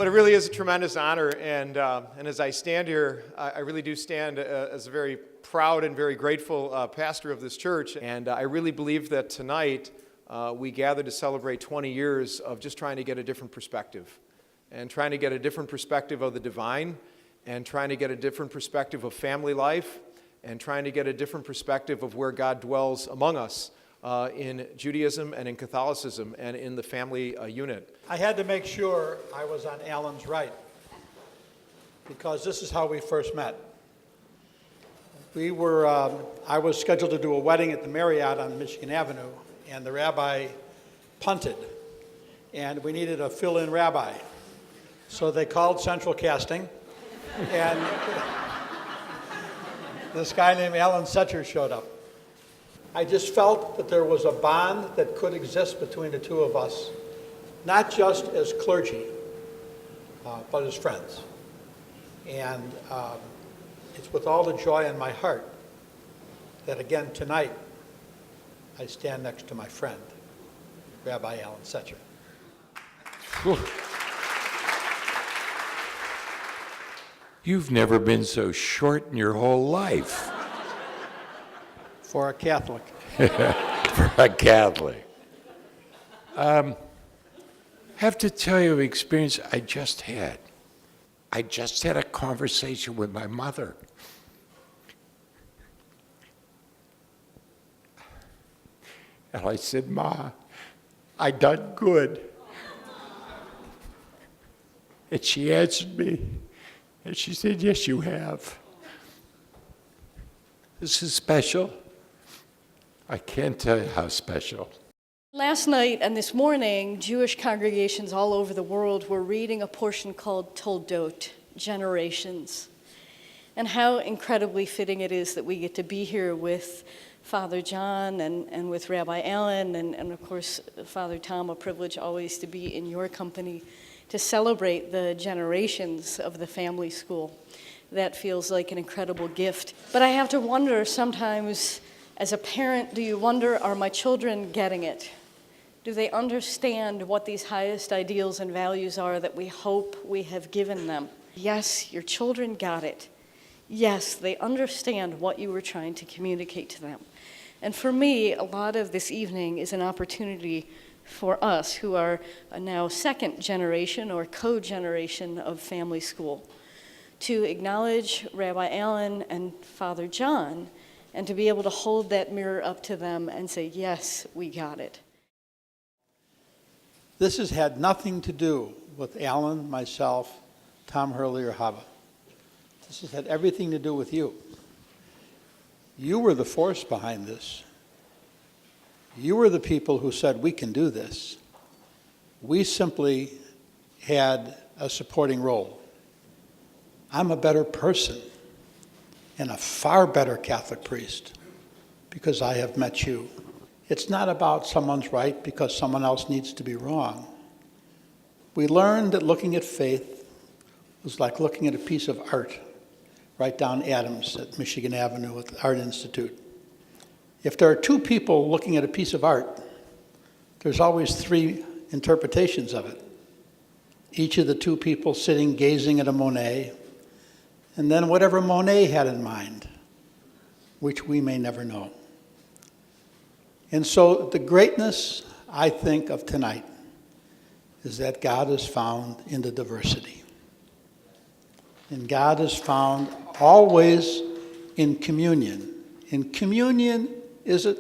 Well, it really is a tremendous honor, and as I stand here, I really do stand as a very proud and very grateful pastor of this church, and I really believe that tonight we gather to celebrate 20 years of just trying to get a different perspective, and trying to get a different perspective of the divine, and trying to get a different perspective of family life, and trying to get a different perspective of where God dwells among us in Judaism and in Catholicism and in the family unit. I had to make sure I was on Alan's right, because this is how we first met. I was scheduled to do a wedding at the Marriott on Michigan Avenue, and the rabbi punted, and we needed a fill-in rabbi. So they called Central Casting, and this guy named Alan Setcher showed up. I just felt that there was a bond that could exist between the two of us, not just as clergy, but as friends. And it's with all the joy in my heart that again tonight I stand next to my friend, Rabbi Alan Setcher. You've never been so short in your whole life. For a Catholic. For a Catholic. Have to tell you an experience I just had. I just had a conversation with my mother. And I said, "Ma, I done good." And she answered me, and she said, "Yes, you have." This is special. I can't tell you how special. Last night and this morning, Jewish congregations all over the world were reading a portion called Toldot, Generations, and how incredibly fitting it is that we get to be here with Father John and with Rabbi Allen and of course, Father Tom, a privilege always to be in your company to celebrate the generations of the family school. That feels like an incredible gift. But I have to wonder sometimes, as a parent, do you wonder, are my children getting it? Do they understand what these highest ideals and values are that we hope we have given them? Yes, your children got it. Yes, they understand what you were trying to communicate to them. And for me, a lot of this evening is an opportunity for us who are now second generation or co-generation of family school to acknowledge Rabbi Allen and Father John and to be able to hold that mirror up to them and say, yes, we got it. This has had nothing to do with Alan, myself, Tom Hurley, or Hava. This has had everything to do with you. You were the force behind this. You were the people who said, we can do this. We simply had a supporting role. I'm a better person and a far better Catholic priest because I have met you. It's not about someone's right because someone else needs to be wrong. We learned that looking at faith was like looking at a piece of art right down Adams at Michigan Avenue at the Art Institute. If there are two people looking at a piece of art, there's always three interpretations of it. Each of the two people sitting gazing at a Monet, and then whatever Monet had in mind, which we may never know. And so the greatness, I think, of tonight is that God is found in the diversity. And God is found always in communion. And communion is a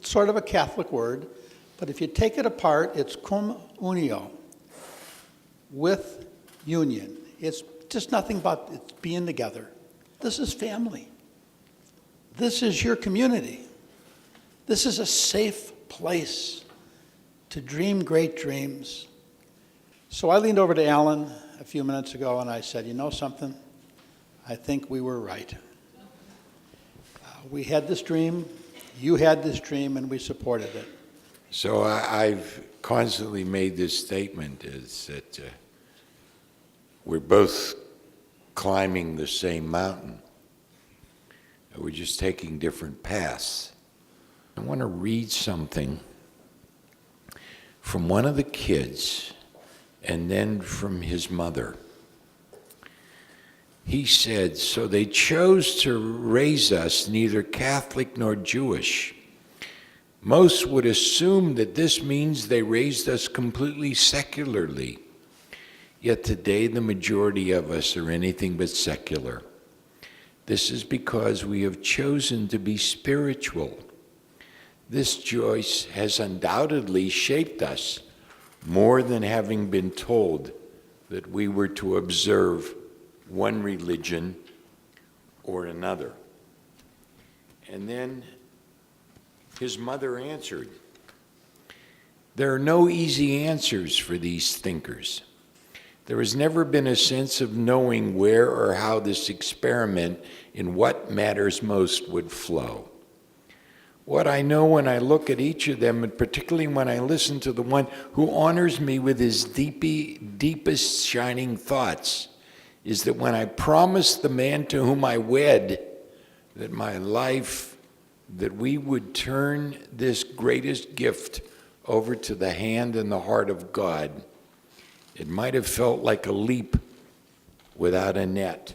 sort of a Catholic word, but if you take it apart, it's cum unio, with union. It's just nothing but it's being together. This is family. This is your community. This is a safe place to dream great dreams. So I leaned over to Alan a few minutes ago and I said, you know something? I think we were right. We had this dream, you had this dream, and we supported it. So I've constantly made this statement is that we're both climbing the same mountain. We're just taking different paths. I want to read something from one of the kids and then from his mother. He said, "So they chose to raise us neither Catholic nor Jewish. Most would assume that this means they raised us completely secularly. Yet today the majority of us are anything but secular. This is because we have chosen to be spiritual. This choice has undoubtedly shaped us more than having been told that we were to observe one religion or another." And then his mother answered, "There are no easy answers for these thinkers. There has never been a sense of knowing where or how this experiment in what matters most would flow. What I know when I look at each of them, and particularly when I listen to the one who honors me with his deepest shining thoughts, is that when I promised the man to whom I wed that my life, that we would turn this greatest gift over to the hand and the heart of God, it might have felt like a leap without a net.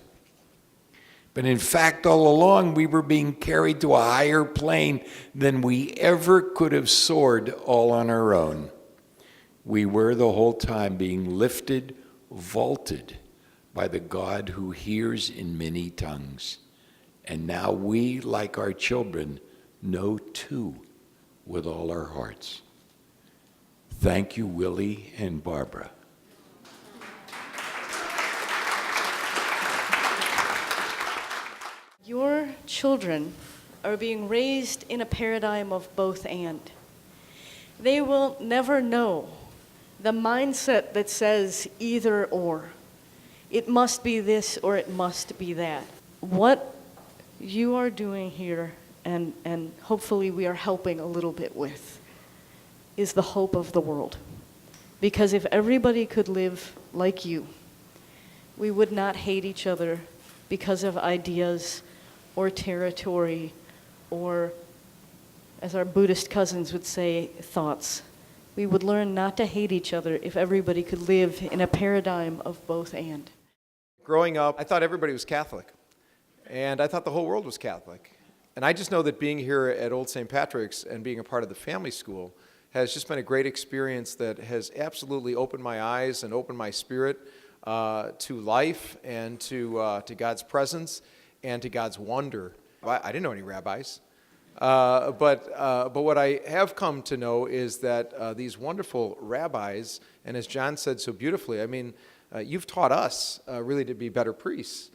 But in fact, all along, we were being carried to a higher plane than we ever could have soared all on our own. We were the whole time being lifted, vaulted by the God who hears in many tongues. And now we, like our children, know too with all our hearts. Thank you, Willie and Barbara." Your children are being raised in a paradigm of both and. They will never know the mindset that says either or. It must be this or it must be that. What you are doing here, and hopefully we are helping a little bit with, is the hope of the world. Because if everybody could live like you, we would not hate each other because of ideas or territory, or, as our Buddhist cousins would say, thoughts. We would learn not to hate each other if everybody could live in a paradigm of both and. Growing up, I thought everybody was Catholic, and I thought the whole world was Catholic. And I just know that being here at Old St. Patrick's and being a part of the family school has just been a great experience that has absolutely opened my eyes and opened my spirit to life and to God's presence and to God's wonder. I didn't know any rabbis, but what I have come to know is that these wonderful rabbis, and as John said so beautifully, I mean, you've taught us really to be better priests.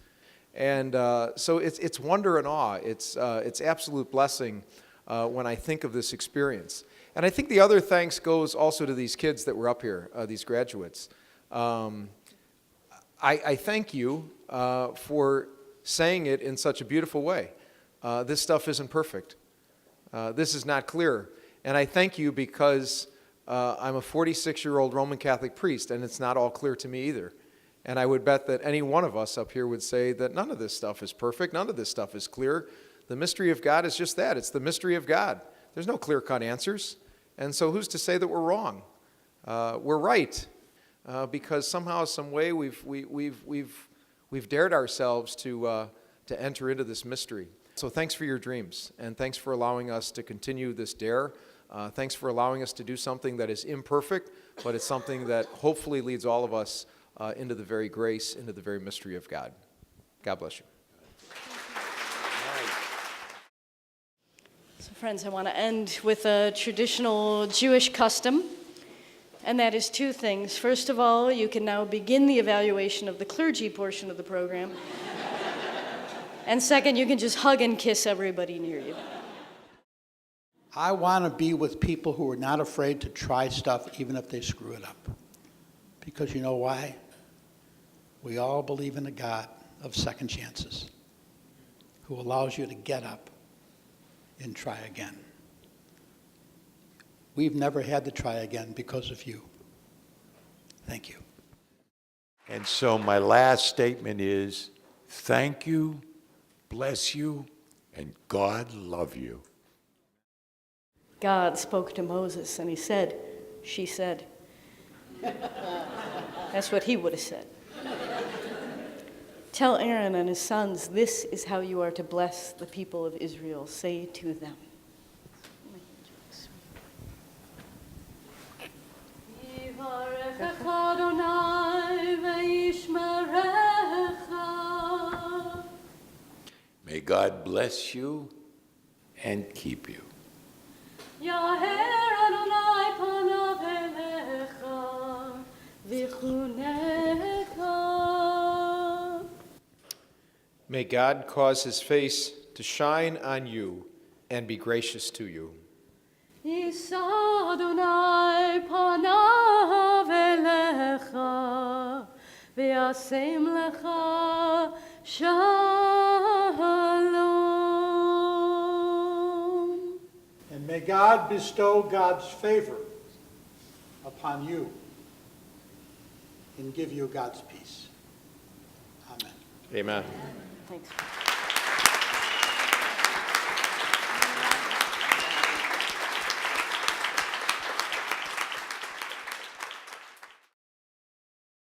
And so it's wonder and awe. It's absolute blessing when I think of this experience. And I think the other thanks goes also to these kids that were up here, these graduates. I thank you for saying it in such a beautiful way. This stuff isn't perfect. This is not clear. And I thank you because I'm a 46-year-old Roman Catholic priest, and it's not all clear to me either. And I would bet that any one of us up here would say that none of this stuff is perfect, none of this stuff is clear. The mystery of God is just that. It's the mystery of God. There's no clear-cut answers. And so who's to say that we're wrong? We're right, because somehow, some way, we've dared ourselves to enter into this mystery. So thanks for your dreams, and thanks for allowing us to continue this dare. Thanks for allowing us to do something that is imperfect, but it's something that hopefully leads all of us into the very grace, into the very mystery of God. God bless you. So friends, I want to end with a traditional Jewish custom, and that is two things. First of all, you can now begin the evaluation of the clergy portion of the program. And second, you can just hug and kiss everybody near you. I want to be with people who are not afraid to try stuff even if they screw it up. Because you know why? We all believe in a God of second chances who allows you to get up and try again. We've never had to try again because of you. Thank you. And so my last statement is, thank you, bless you, and God love you. God spoke to Moses, and he said, she said. That's what he would have said. Tell Aaron and his sons, this is how you are to bless the people of Israel. Say to them. May God bless you and keep you. May God cause his face to shine on you and be gracious to you. And may God bestow God's favor upon you and give you God's peace. Amen. Amen. Thanks.